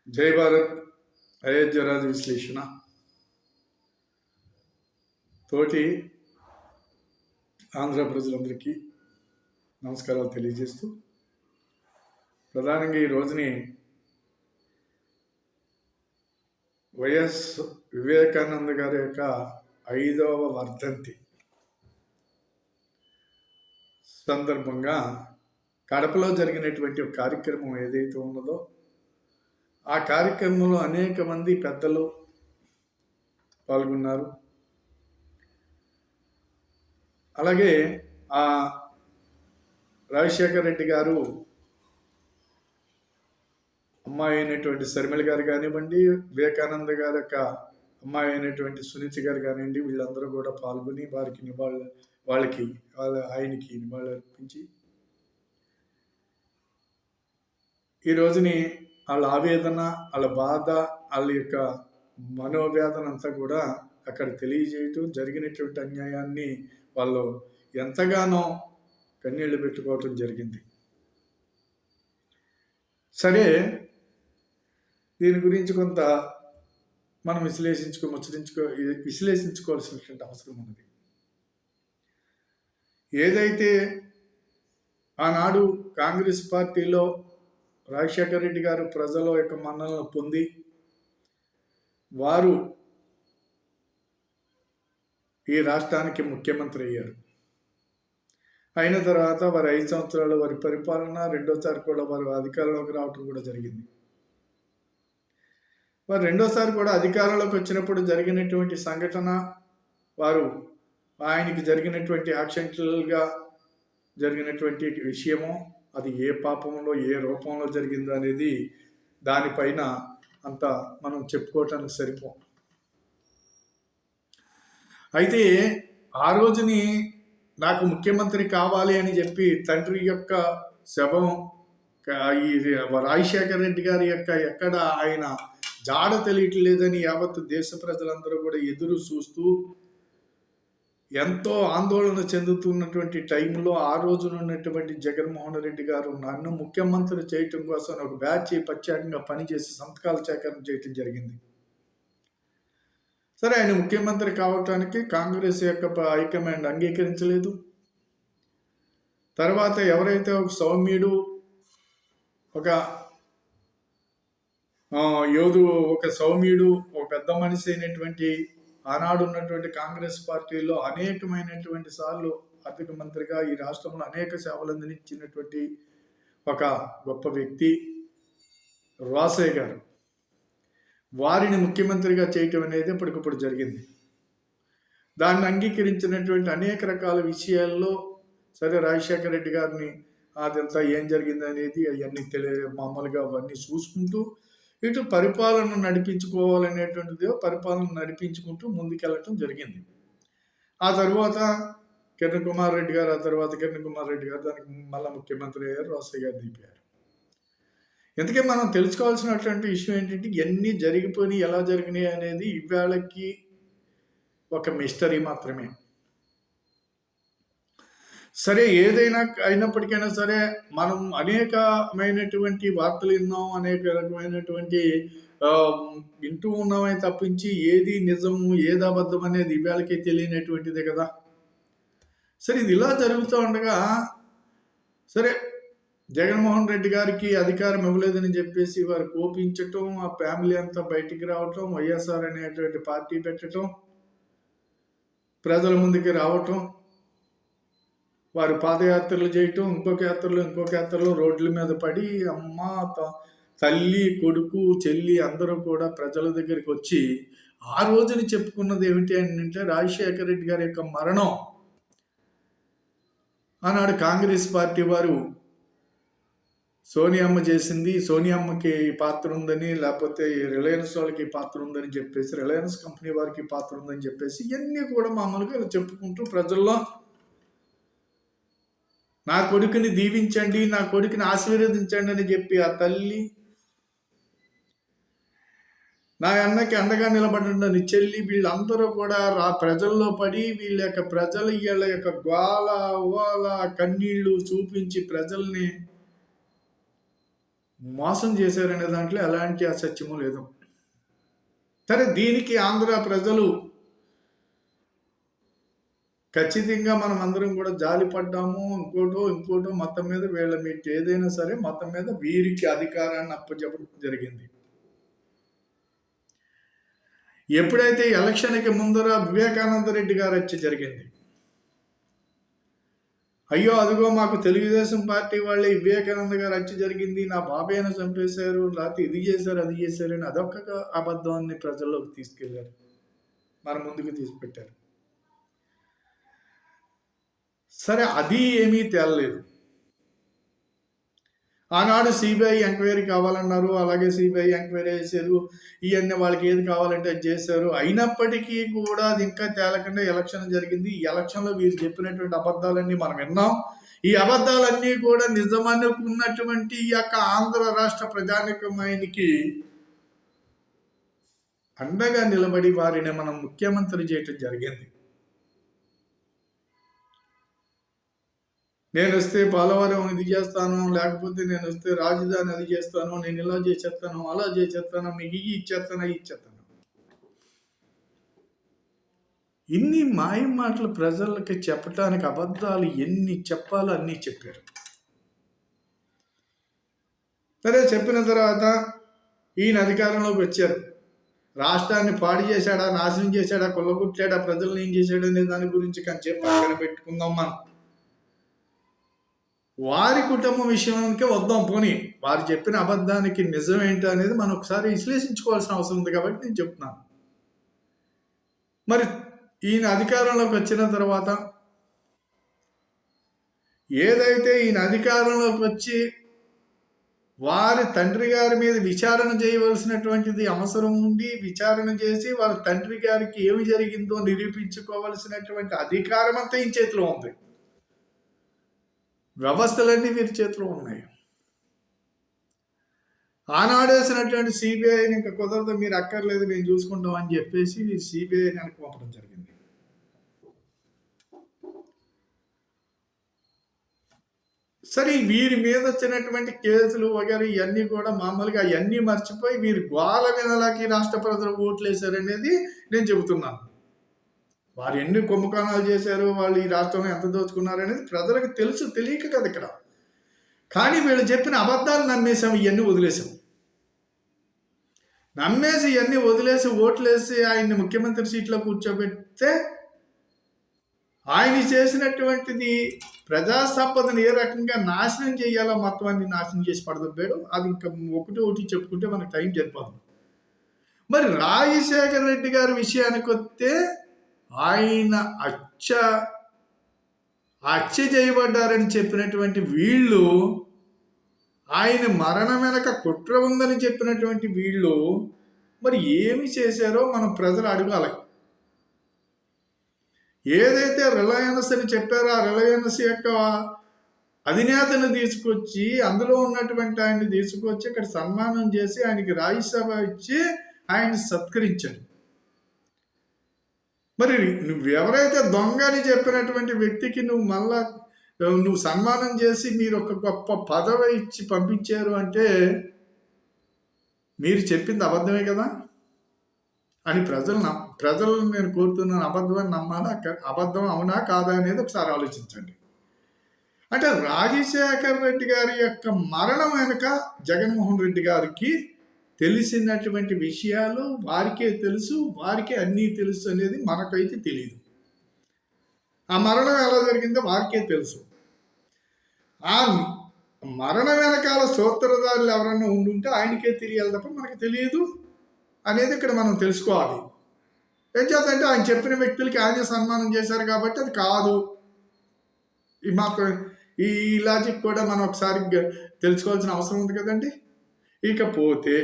జై భారత్. అయోధ్య రాజు విశ్లేషణ తోటి ఆంధ్ర ప్రజలందరికీ నమస్కారాలు తెలియజేస్తూ, ప్రధానంగా ఈ రోజుని వైఎస్ వివేకానంద గారి యొక్క 5వ వర్ధంతి సందర్భంగా కడపలో జరిగినటువంటి ఒక కార్యక్రమం ఏదైతే ఉన్నదో ఆ కార్యక్రమంలో అనేక మంది పెద్దలు పాల్గొన్నారు. అలాగే ఆ రాజశేఖర రెడ్డి గారు అమ్మాయి అయినటువంటి శర్మిల గారు కానివ్వండి, వివేకానంద గారి యొక్క అమ్మాయి అయినటువంటి సునీత గారు కానివ్వండి, వీళ్ళందరూ కూడా పాల్గొని ఆయనకి నివాళులు అర్పించి ఈ రోజుని వాళ్ళ ఆవేదన, వాళ్ళ బాధ, వాళ్ళ యొక్క మనోవేదన అంతా కూడా అక్కడ తెలియజేయటం, జరిగినటువంటి అన్యాయాన్ని వాళ్ళు ఎంతగానో కన్నీళ్లు పెట్టుకోవటం జరిగింది. సరే, దీని గురించి కొంత మనం విశ్లేషించుకోవాల్సినటువంటి అవసరం ఉన్నది. ఏదైతే ఆనాడు కాంగ్రెస్ పార్టీలో రాజశేఖర రెడ్డి గారు ప్రజల యొక్క మన్ననలు పొంది వారు ఈ రాష్ట్రానికి ముఖ్యమంత్రి అయ్యారు. అయిన తర్వాత వారి 5 సంవత్సరాలు వారి పరిపాలన, రెండోసారి కూడా వారు అధికారంలోకి రావటం కూడా జరిగింది. వారు రెండోసారి కూడా అధికారంలోకి వచ్చినప్పుడు జరిగినటువంటి సంఘటన, వారు ఆయనకి జరిగినటువంటి యాక్సిడెంటల్గా జరిగినటువంటి విషయము, అది ఏ పాపంలో ఏ రూపంలో జరిగిందో అనేది దానిపైన అంత మనం చెప్పుకోవటానికి సరిపోం. అయితే ఆ రోజుని నాకు ముఖ్యమంత్రి కావాలి అని చెప్పి తండ్రి యొక్క శవం ఈ రాజశేఖర రెడ్డి గారి యొక్క ఎక్కడ ఆయన జాడ తెలియట్లేదని యావత్తు దేశ ప్రజలందరూ కూడా ఎదురు చూస్తూ ఎంతో ఆందోళన చెందుతున్నటువంటి టైంలో ఆ రోజున ఉన్నటువంటి జగన్మోహన్ రెడ్డి గారు నన్ను ముఖ్యమంత్రి చేయటం కోసం ఒక బ్యాచ్ ప్రత్యేకంగా పనిచేసి సంతకాల సేకరణ చేయటం జరిగింది. సరే, ఆయన ముఖ్యమంత్రి కావటానికి కాంగ్రెస్ యొక్క హైకమాండ్ అంగీకరించలేదు. తర్వాత ఎవరైతే ఒక సౌమ్యుడు, ఒక ఒక పెద్ద మనిషి అయినటువంటి ఆనాడు ఉన్నటువంటి కాంగ్రెస్ పార్టీలో అనేకమైనటువంటి సార్లు ఆర్థిక మంత్రిగా ఈ రాష్ట్రంలో అనేక సేవలు అందించినటువంటి ఒక గొప్ప వ్యక్తి రోసయ్య గారు, వారిని ముఖ్యమంత్రిగా చేయటం అనేది ఇప్పటికప్పుడు జరిగింది. దాన్ని అంగీకరించినటువంటి అనేక రకాల విషయాల్లో సరే రాజశేఖర రెడ్డి గారిని అదంతా ఏం జరిగింది అనేది అవన్నీ మామూలుగా అవన్నీ చూసుకుంటూ ఇటు పరిపాలన నడిపించుకోవాలనేటువంటిది పరిపాలన నడిపించుకుంటూ ముందుకెళ్ళటం జరిగింది. ఆ తర్వాత కిరణ్ కుమార్ రెడ్డి గారు దానికి మళ్ళీ ముఖ్యమంత్రి అయ్యారు, రోసయ్య గారు దింపారు. ఎందుకే మనం తెలుసుకోవాల్సినటువంటి విషయం ఏంటంటే ఎన్ని జరిగిపోయినాయి, ఎలా జరిగినాయి అనేది ఇవాళకి ఒక మిస్టరీ మాత్రమే. సరే, ఏదైనా అయినప్పటికైనా సరే మనం అనేకమైనటువంటి వార్తలు విన్నాం, అనేక రకమైనటువంటి వింటూ ఉన్నామే తప్పించి ఏది నిజము ఏది అబద్ధం అనేది ఇవాళకి తెలియనటువంటిదే కదా. సరే, ఇది ఇలా జరుగుతూ ఉండగా సరే జగన్మోహన్ రెడ్డి గారికి అధికారం ఇవ్వలేదని చెప్పేసి వారు కోపించటం, ఆ ఫ్యామిలీ అంతా బయటికి రావటం, వైఎస్ఆర్ అనేటువంటి పార్టీ పెట్టడం, ప్రజల ముందుకి రావటం, వారు పాదయాత్రలు చేయటం, ఇంకొక యాత్రలు రోడ్ల మీద పడి అమ్మ తల్లి కొడుకు చెల్లి అందరూ కూడా ప్రజల దగ్గరికి వచ్చి ఆ రోజుని చెప్పుకున్నది ఏమిటి అంటే రాజశేఖర రెడ్డి గారి యొక్క మరణం ఆనాడు కాంగ్రెస్ పార్టీ వారు సోనియమ్మ చేసింది, సోనియమ్మకి పాత్ర ఉందని, లేకపోతే రిలయన్స్ వాళ్ళకి పాత్ర ఉందని చెప్పేసి, రిలయన్స్ కంపెనీ వారికి పాత్ర ఉందని చెప్పేసి ఇవన్నీ కూడా మామూలుగా చెప్పుకుంటూ ప్రజల్లో నా కొడుకుని దీవించండి, నా కొడుకుని ఆశీర్వదించండి అని చెప్పి ఆ తల్లి, నా అన్నకి అండగా నిలబడండి చెల్లి, వీళ్ళందరూ కూడా ప్రజల్లో పడి వీళ్ళ యొక్క గోల ఓల కన్నీళ్లు చూపించి ప్రజల్ని మోసం చేశారనే దాంట్లో ఎలాంటి అసత్యము లేదు. సరే, దీనికి ఆంధ్ర ప్రజలు ఖచ్చితంగా మనం అందరం కూడా జాలి పడ్డాము. ఇంకోటో మొత్తం మీద వీళ్ళ మీకు ఏదైనా సరే మొత్తం మీద వీరికి అధికారాన్ని అప్పచెప్పడం జరిగింది. ఎప్పుడైతే ఎలక్షన్కి ముందర వివేకానంద రెడ్డి గారు వచ్చి జరిగింది, అయ్యో అదిగో మాకు తెలుగుదేశం పార్టీ వాళ్ళే వివేకానంద గారు హత్య జరిగింది, నా బాబాయ్యను చంపేశారు, లేకపోతే ఇది చేశారు అది చేశారు అని అదొక్క అబద్ధాన్ని ప్రజల్లోకి తీసుకెళ్లారు, మన ముందుకు తీసుకెట్టారు. సరే, అది ఏమీ తేలలేదు. ఆనాడు సిబిఐ ఎంక్వైరీ కావాలన్నారు, అలాగే సిబిఐ ఎంక్వైరీ చేశారు, ఇవన్నీ వాళ్ళకి ఏది కావాలంటే అది చేశారు. అయినప్పటికీ కూడా అది ఇంకా తేలకుండా ఎలక్షన్ జరిగింది. ఈ ఎలక్షన్లో వీరు చెప్పినటువంటి అబద్ధాలన్నీ మనం విన్నాం. ఈ అబద్ధాలన్నీ కూడా నిజమనుకున్నటువంటి ఈ యొక్క ఆంధ్ర రాష్ట్ర ప్రజానికమైనకి అండగా నిలబడి వారిని మనం ముఖ్యమంత్రి చేయటం జరిగింది. నేను వస్తే పోలవరం ఇది చేస్తాను, లేకపోతే నేను వస్తే రాజధాని అది చేస్తాను, నేను ఇలా చేసేస్తాను, అలా చేసేస్తాను, మీకు ఇచ్చేస్తాను, ఇచ్చేస్తాను. ఇన్ని మాయ మాటలు ప్రజలకి చెప్పటానికి అబద్ధాలు ఎన్ని చెప్పాలో అన్నీ చెప్పారు. సరే, చెప్పిన తర్వాత ఈయన అధికారంలోకి వచ్చారు. రాష్ట్రాన్ని పాడు చేశాడా, నాశనం చేశాడా, కొల్లగొట్టాడా, ప్రజల్ని ఏం చేశాడు అనే దాని గురించి కానీ పక్కన పెట్టుకుందాం. మనం వారి కుటుంబం విషయానికే వద్దాం. పోనీ వారు చెప్పిన అబద్ధానికి నిజం ఏంటో అనేది మనం ఒకసారి విశ్లేషించుకోవాల్సిన అవసరం ఉంది కాబట్టి నేను చెప్తున్నాను. మరి ఈయన అధికారంలోకి వచ్చిన తర్వాత ఏదైతే ఈయన అధికారంలోకి వచ్చి వారి తండ్రి గారి మీద విచారణ చేయవలసినటువంటిది అవసరం ఉండి విచారణ చేసి వారి తండ్రి గారికి ఏమి జరిగిందో నిరూపించుకోవలసినటువంటి అధికారం అంతా ఈయన చేతిలో ఉంది. వ్యవస్థలన్నీ వీరి చేతిలో ఉన్నాయి. ఆనాడేసినటువంటి సిబిఐని ఇంకా కుదరదు, మీరు అక్కర్లేదు, మేము చూసుకుంటాం అని చెప్పేసి వీరు సిబిఐని వెనక్కి పంపడం జరిగింది. సరే, వీరి మీద వచ్చినటువంటి కేసులు వగేరే ఇవన్నీ కూడా మామూలుగా అవన్నీ మర్చిపోయి వీరు గోల వినలాకి రాష్ట్ర ప్రజలు ఓట్లు వేశారనేది నేను చెబుతున్నాను. వారు ఎన్ని కుంభకోణాలు చేశారు, వాళ్ళు ఈ రాష్ట్రంలో ఎంత దోచుకున్నారు అనేది ప్రజలకు తెలుసు, తెలియక కదా ఇక్కడ. కానీ వీళ్ళు చెప్పిన అబద్ధాలు నమ్మేసాం, ఇవన్నీ వదిలేసాం. నమ్మేసి ఇవన్నీ వదిలేసి ఓట్లేసి ఆయన్ని ముఖ్యమంత్రి సీట్లో కూర్చోబెడితే ఆయన చేసినటువంటిది ప్రజా సంపదను ఏ రకంగా నాశనం చేయాలో మొత్తం అన్ని నాశనం చేసి పడదొబ్బాడు. అది ఇంకా ఒకటి చెప్పుకుంటే మనకు టైం సరిపోదు. మరి రాజశేఖర రెడ్డి గారి విషయానికి వస్తే ఆయన హత్య చేయబడ్డారని చెప్పినటువంటి వీళ్ళు, ఆయన మరణం వెనక కుట్ర ఉందని చెప్పినటువంటి వీళ్ళు మరి ఏమి చేశారో మనం ప్రజలు అడగాలి. ఏదైతే రిలయన్స్ అని చెప్పారో ఆ రిలయన్స్ యొక్క అధినేతను తీసుకొచ్చి అందులో ఉన్నటువంటి ఆయన్ని తీసుకొచ్చి ఇక్కడ సన్మానం చేసి ఆయనకి రాజ్యసభ ఇచ్చి ఆయన్ని సత్కరించారు. మరి నువ్వెవరైతే దొంగ అని చెప్పినటువంటి వ్యక్తికి నువ్వు సన్మానం చేసి మీరు ఒక గొప్ప పదవి ఇచ్చి పంపించారు అంటే మీరు చెప్పింది అబద్ధమే కదా అని ప్రజలు నేను కోరుతున్నాను. అబద్ధమని నమ్మాలా, అబద్ధం అవునా కాదా అనేది ఒకసారి ఆలోచించండి. అంటే రాజశేఖర రెడ్డి గారి యొక్క మరణం వెనుక జగన్మోహన్ రెడ్డి గారికి తెలిసినటువంటి విషయాలు వారికే తెలుసు, వారికే అన్నీ తెలుసు అనేది మనకైతే తెలియదు. ఆ మరణం ఎలా జరిగిందో వారికే తెలుసు. ఆ మరణం వెనకాల సూత్రధారులు ఎవరన్నా ఉండుంటే ఆయనకే తెలియాలి తప్ప మనకి తెలియదు అనేది ఇక్కడ మనం తెలుసుకోవాలి. ఏం చేద్దంటే ఆయన చెప్పిన వ్యక్తులకి ఆయన సన్మానం చేశారు కాబట్టి అది కాదు. మాకు ఈ లాజిక్ కూడా మనం ఒకసారి తెలుసుకోవాల్సిన అవసరం ఉంది కదండి. ఇకపోతే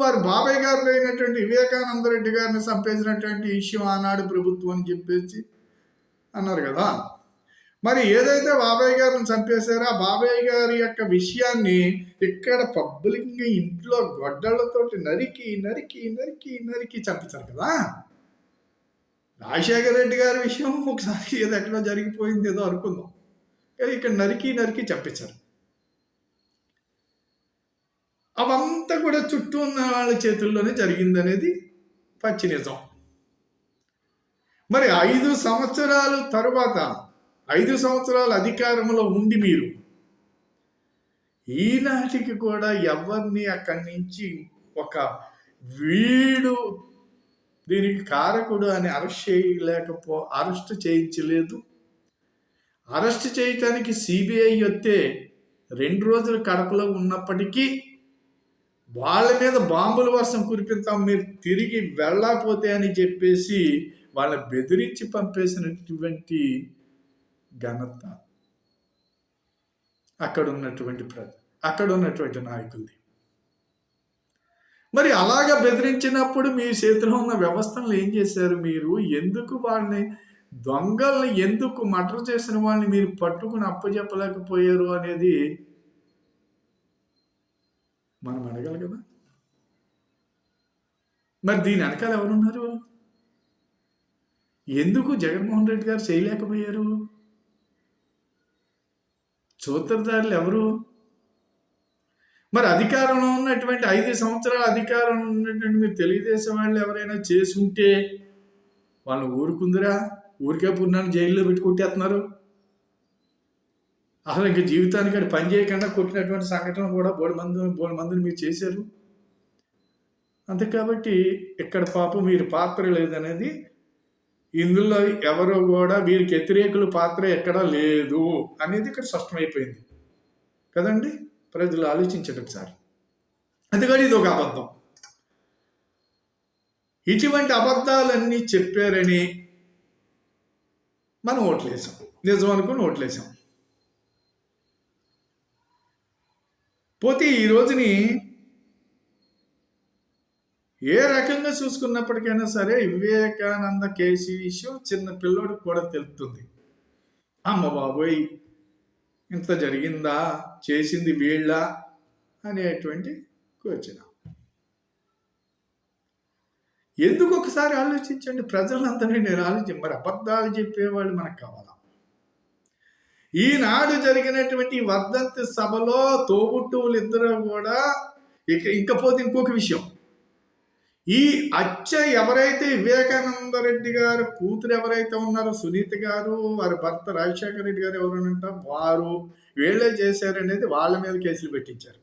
వారి బాబాయ్ గారు అయినటువంటి వివేకానంద రెడ్డి గారిని చంపేసినటువంటి విషయం ఆనాడు ప్రభుత్వం అని చెప్పేసి అన్నారు కదా. మరి ఏదైతే బాబాయ్ గారిని చంపేశారో ఆ బాబాయ్ గారి యొక్క విషయాన్ని ఇక్కడ పబ్లిక్గా ఇంట్లో గొడ్డళ్లతోటి నరికి నరికి నరికి నరికి చంపించారు కదా. రాజశేఖర రెడ్డి గారి విషయం ఒకసారి ఏదో ఎక్కడో జరిగిపోయింది ఏదో అనుకుందాం, కానీ ఇక్కడ నరికి నరికి చంపించారు. అవంతా కూడా చుట్టూ ఉన్న వాళ్ళ చేతుల్లోనే జరిగిందనేది పచ్చి నిజం. మరి 5 సంవత్సరాలు తరువాత 5 సంవత్సరాల అధికారంలో ఉండి మీరు ఈనాటికి కూడా ఎవరిని అక్కడి నుంచి ఒక వీడు దీనికి కారకుడు అని అరెస్ట్ చేయించలేదు. అరెస్ట్ చేయటానికి సిబిఐ వస్తే 2 రోజులు కడపలో ఉన్నప్పటికీ వాళ్ళ మీద బాంబుల వర్షం కురిపిస్తాం మీరు తిరిగి వెళ్ళకపోతే అని చెప్పేసి వాళ్ళ బెదిరించి పంపేసినటువంటి ఘనత అక్కడ ఉన్నటువంటి నాయకులది. మరి అలాగా బెదిరించినప్పుడు మీ చేతిలో ఉన్న వ్యవస్థలను ఏం చేశారు మీరు? ఎందుకు వాళ్ళని దొంగల్ని ఎందుకు మర్డర్ చేసిన వాళ్ళని మీరు పట్టుకుని అప్పచెప్పలేకపోయారు అనేది మనం అడగాలి కదా. మరి దీని వెనకాల ఎవరున్నారు? ఎందుకు జగన్మోహన్ రెడ్డి గారు చేయలేకపోయారు? సూత్రధారులు ఎవరు? మరి అధికారంలో ఉన్నటువంటి 5 సంవత్సరాల అధికారం ఉన్నటువంటి మీరు తెలుగుదేశం వాళ్ళు ఎవరైనా చేసి ఉంటే వాళ్ళు ఊరుకుందిరా? ఊరికే పున్నాను జైల్లో పెట్టి కొట్టేస్తున్నారు. అసలు ఇంక జీవితానికి అది పని చేయకుండా కొట్టినటువంటి సంఘటన కూడా బోడు మందిని మీరు చేశారు. అంతే కాబట్టి ఇక్కడ పాపం మీరు పాత్ర లేదనేది ఇందులో ఎవరో కూడా వీరికి వ్యతిరేకుల పాత్ర ఎక్కడా లేదు అనేది ఇక్కడ స్పష్టమైపోయింది కదండి. ప్రజలు ఆలోచించండి ఒకసారి. అందుకని ఇది ఒక అబద్ధం. ఇటువంటి అబద్ధాలన్నీ చెప్పారని మనం ఓట్లేసాం, నిజం అనుకుని ఓట్లేసాం. పోతే ఈ రోజుని ఏ రకంగా చూసుకున్నప్పటికైనా సరే వివేకానంద కేసు విషయం చిన్న పిల్లోడికి కూడా తెలుస్తుంది. అమ్మ బాబోయ్ ఇంత జరిగిందా, చేసింది వీళ్ళ అనేటువంటి క్వశ్చన్. ఎందుకు ఒకసారి ఆలోచించండి. ప్రజలందరినీ నేను మరి అబద్ధాలు చెప్పేవాళ్ళు మనకు కావాలా? ఈనాడు జరిగినటువంటి వర్ధంతి సభలో తోబుట్టువులు ఇద్దరు కూడా ఇంకపోతే ఇంకొక విషయం, ఈ ఎవరైతే వివేకానంద రెడ్డి గారు కూతురు ఎవరైతే ఉన్నారో సునీత గారు, వారి భర్త రాజశేఖర రెడ్డి గారు ఎవరనంట వారు వీళ్ళే చేశారనేది వాళ్ళ మీద కేసులు పెట్టించారు.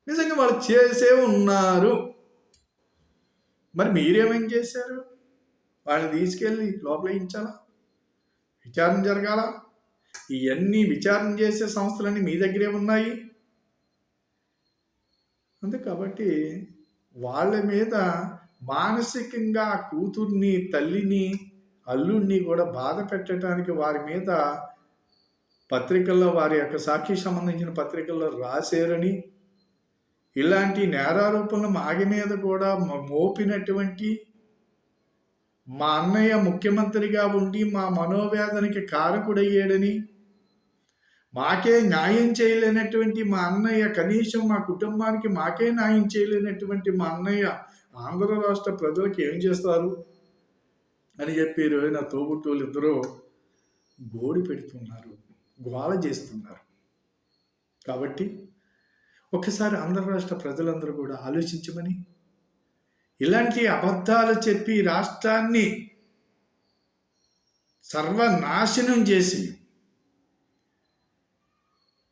నిజంగా వాళ్ళు చేసే ఉన్నారు. మరి మీరేమేం చేశారు? వాళ్ళని తీసుకెళ్ళి లోపల వేయించాలా? విచారణ జరగాల? ఇవన్నీ విచారణ చేసే సంస్థలన్నీ మీ దగ్గరే ఉన్నాయి. అంతే కాబట్టి వాళ్ళ మీద మానసికంగా కూతుర్ని, తల్లిని, అల్లుడిని కూడా బాధ పెట్టడానికి వారి మీద పత్రికల్లో వారి యొక్క సాక్షి సంబంధించిన పత్రికల్లో రాశారని, ఇలాంటి నేరారోపణలు మాగి మీద కూడా మోపినటువంటి మా అన్నయ్య ముఖ్యమంత్రిగా ఉండి మా మనోవేదనకి కారకుడయ్యాడని, మాకే న్యాయం చేయలేనటువంటి మా అన్నయ్య, కనీసం మా కుటుంబానికి మాకే న్యాయం చేయలేనటువంటి మా అన్నయ్య ఆంధ్ర రాష్ట్ర ప్రజలకు ఏం చేస్తారు అని చెప్పి నా తోబుట్టువులు ఇద్దరూ గోడి పెడుతున్నారు, గోల చేస్తున్నారు. కాబట్టి ఒకసారి ఆంధ్ర రాష్ట్ర ప్రజలందరూ కూడా ఆలోచించమని, ఇలాంటి అబద్ధాలు చెప్పి రాష్ట్రాన్ని సర్వనాశనం చేసి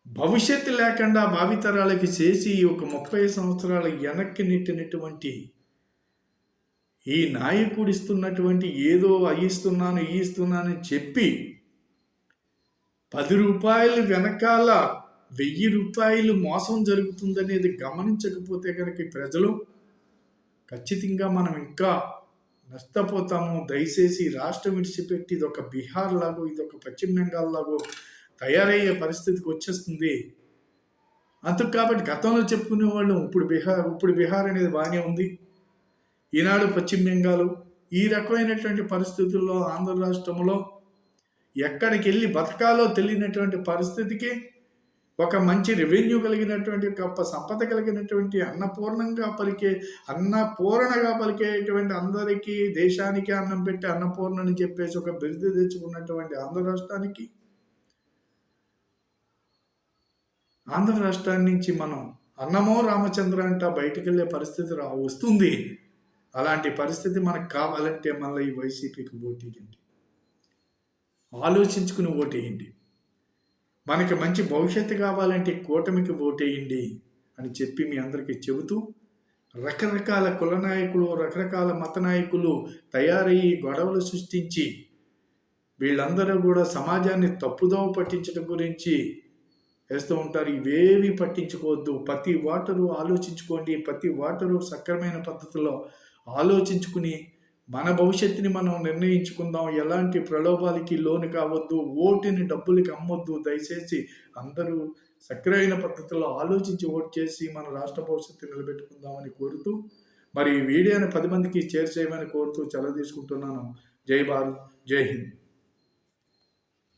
భవిష్యత్తు లేకుండా భావితరాలకి చేసి ఒక 30 సంవత్సరాల వెనక్కి నెట్టినటువంటి ఈ నాయకుడు ఇస్తున్నటువంటి ఏదో ఇస్తున్నానని చెప్పి 10 రూపాయలు వెనకాల 1000 రూపాయలు మోసం జరుగుతుందనేది గమనించకపోతే కనుక ప్రజలు ఖచ్చితంగా మనం ఇంకా నష్టపోతాము. దయచేసి రాష్ట్రం విడిచిపెట్టి ఇది ఒక బీహార్ లాగో, ఇది ఒక పశ్చిమ బెంగాల్ లాగో తయారయ్యే పరిస్థితికి వచ్చేస్తుంది. అందుకు కాబట్టి గతంలో చెప్పుకునే వాళ్ళు ఇప్పుడు బీహార్ అనేది బాగానే ఉంది, ఈనాడు పశ్చిమ బెంగాల్, ఈ రకమైనటువంటి పరిస్థితుల్లో ఆంధ్ర రాష్ట్రంలో ఎక్కడికి వెళ్ళి బతకాలో తెలియనటువంటి పరిస్థితికి ఒక మంచి రెవెన్యూ కలిగినటువంటి, గొప్ప సంపద కలిగినటువంటి, అన్నపూర్ణగా పలికేటువంటి, అందరికీ దేశానికి అన్నం పెట్టి అన్నపూర్ణని చెప్పేసి ఒక బిరుదు తెచ్చుకున్నటువంటి ఆంధ్ర రాష్ట్రాన్ని నుంచి మనం అన్నమో రామచంద్ర అంట బయటికి వెళ్ళే పరిస్థితి వస్తుంది. అలాంటి పరిస్థితి మనకు కావాలంటే మళ్ళీ ఈ వైసీపీకి ఓటేయండి, ఆలోచించుకుని ఓటేయండి. మనకి మంచి భవిష్యత్తు కావాలంటే కూటమికి ఓటేయండి అని చెప్పి మీ అందరికీ చెబుతూ, రకరకాల కుల నాయకులు, రకరకాల మత నాయకులు తయారయ్యి గొడవలు సృష్టించి వీళ్ళందరూ కూడా సమాజాన్ని తప్పుదోవ పట్టించడం గురించి వేస్తూ ఉంటారు. ఇవేవి పట్టించుకోవద్దు. ప్రతి ఓటరు ఆలోచించుకోండి. ప్రతి ఓటరు సక్రమైన పద్ధతిలో ఆలోచించుకుని మన భవిష్యత్తుని మనం నిర్ణయించుకుందాం. ఎలాంటి ప్రలోభాలకి లోను కావద్దు. ఓటుని డబ్బులకి అమ్మొద్దు. దయచేసి అందరూ సక్రమైన పద్ధతిలో ఆలోచించి ఓటు చేసి మన రాష్ట్ర భవిష్యత్తు నిలబెట్టుకుందామని కోరుతూ, మరి ఈ వీడియోని 10 మందికి షేర్ చేయమని కోరుతూ సెలవు తీసుకుంటున్నాను. జై భారత్, జై హింద్.